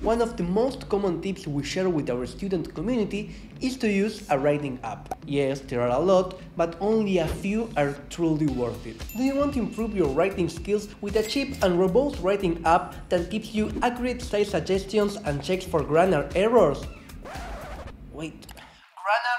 One of the most common tips we share with our student community is to use a writing app. Yes, there are a lot, but only a few are truly worth it. Do you want to improve your writing skills with a cheap and robust writing app that gives you accurate style suggestions and checks for grammar errors? Wait, grammar?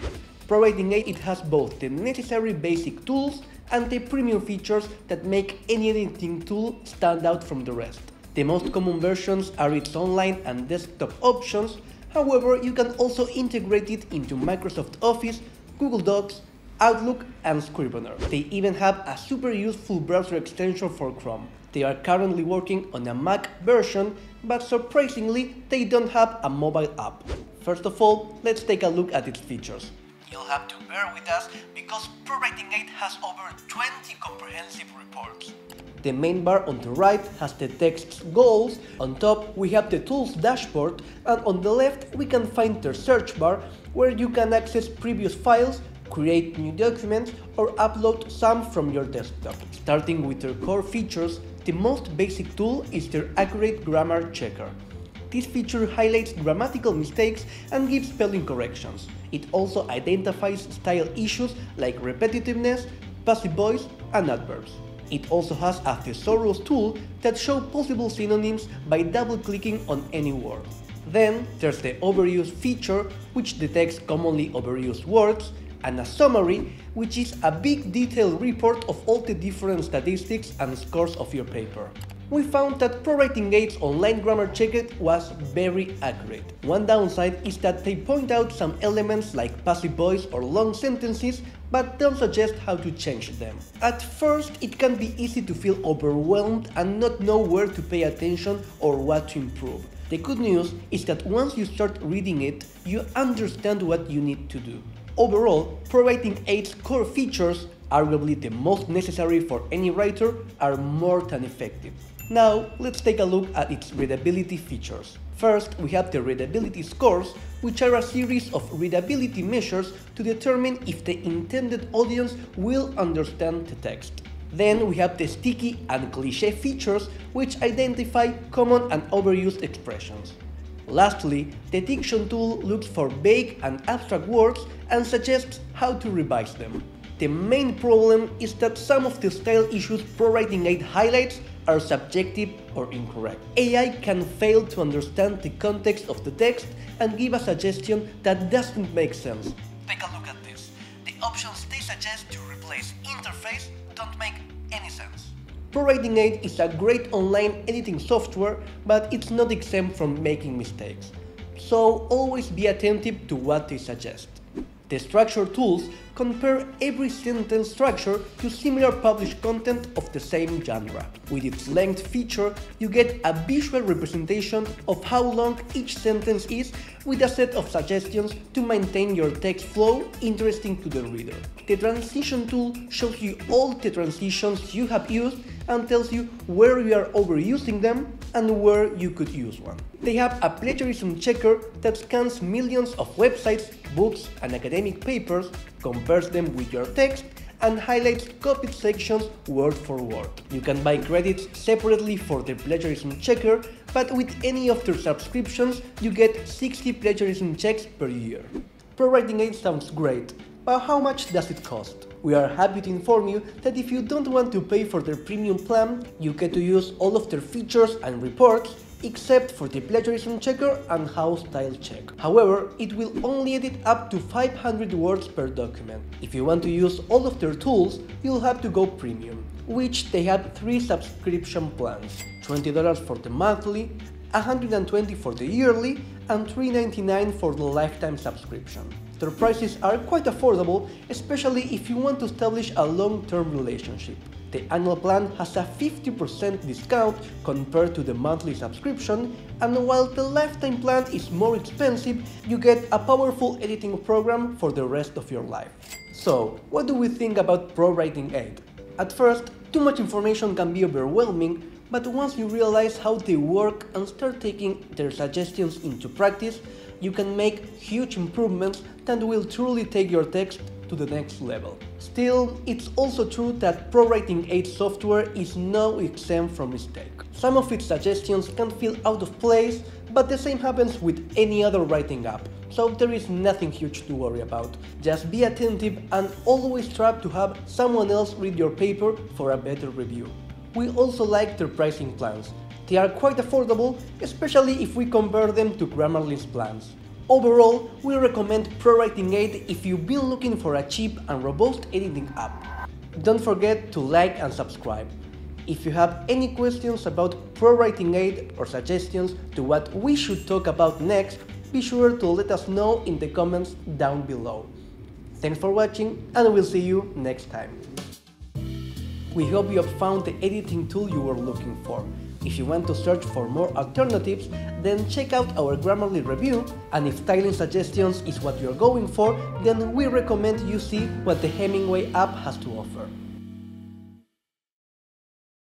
Really? ProWritingAid, it has both the necessary basic tools and the premium features that make any editing tool stand out from the rest. The most common versions are its online and desktop options. However, you can also integrate it into Microsoft Office, Google Docs, Outlook, and Scrivener. They even have a super useful browser extension for Chrome. They are currently working on a Mac version, but surprisingly, they don't have a mobile app. First of all, let's take a look at its features. You'll have to bear with us because ProWritingAid has over 20 comprehensive reports. The main bar on the right has the text's goals, on top we have the tools dashboard, and on the left we can find the search bar where you can access previous files, create new documents, or upload some from your desktop. Starting with their core features, the most basic tool is their accurate grammar checker. This feature highlights grammatical mistakes and gives spelling corrections. It also identifies style issues like repetitiveness, passive voice, and adverbs. It also has a thesaurus tool that shows possible synonyms by double-clicking on any word. Then there's the overuse feature, which detects commonly overused words, and a summary, which is a big detailed report of all the different statistics and scores of your paper. We found that ProWritingAid's online grammar checker was very accurate. One downside is that they point out some elements like passive voice or long sentences, but don't suggest how to change them. At first, it can be easy to feel overwhelmed and not know where to pay attention or what to improve. The good news is that once you start reading it, you understand what you need to do. Overall, ProWritingAid's core features, arguably the most necessary for any writer, are more than effective. Now, let's take a look at its readability features. First, we have the readability scores, which are a series of readability measures to determine if the intended audience will understand the text. Then we have the sticky and cliché features, which identify common and overused expressions. Lastly, the diction tool looks for vague and abstract words and suggests how to revise them. The main problem is that some of the style issues ProWritingAid highlights are subjective or incorrect. AI can fail to understand the context of the text and give a suggestion that doesn't make sense. Take a look at this. The options they suggest to replace interface don't make any sense. ProWritingAid is a great online editing software, but it's not exempt from making mistakes. So always be attentive to what they suggest. The structure tools compare every sentence structure to similar published content of the same genre. With its length feature, you get a visual representation of how long each sentence is with a set of suggestions to maintain your text flow interesting to the reader. The transition tool shows you all the transitions you have used and tells you where you are overusing them and where you could use one. They have a plagiarism checker that scans millions of websites, books, and academic papers, compares them with your text, and highlights copied sections word for word. You can buy credits separately for the plagiarism checker, but with any of their subscriptions, you get 60 plagiarism checks per year. ProWritingAid sounds great, but how much does it cost? We are happy to inform you that if you don't want to pay for their premium plan, you get to use all of their features and reports, except for the plagiarism checker and house style check. However, it will only edit up to 500 words per document. If you want to use all of their tools, you'll have to go premium, which they have 3 subscription plans: $20 for the monthly, $120 for the yearly, and $3.99 for the lifetime subscription. Their prices are quite affordable, especially if you want to establish a long-term relationship. The annual plan has a 50% discount compared to the monthly subscription, and while the lifetime plan is more expensive, you get a powerful editing program for the rest of your life. So, what do we think about ProWritingAid? At first, too much information can be overwhelming, but once you realize how they work and start taking their suggestions into practice, you can make huge improvements that will truly take your text to the next level. Still, it's also true that ProWritingAid software is no exempt from mistakes. Some of its suggestions can feel out of place, but the same happens with any other writing app, so there is nothing huge to worry about. Just be attentive and always try to have someone else read your paper for a better review. We also like their pricing plans. They are quite affordable, especially if we compare them to Grammarly's plans. Overall, we recommend ProWritingAid if you've been looking for a cheap and robust editing app. Don't forget to like and subscribe. If you have any questions about ProWritingAid or suggestions to what we should talk about next, be sure to let us know in the comments down below. Thanks for watching, and we'll see you next time. We hope you have found the editing tool you were looking for. If you want to search for more alternatives, then check out our Grammarly review, and if styling suggestions is what you're going for, then we recommend you see what the Hemingway app has to offer.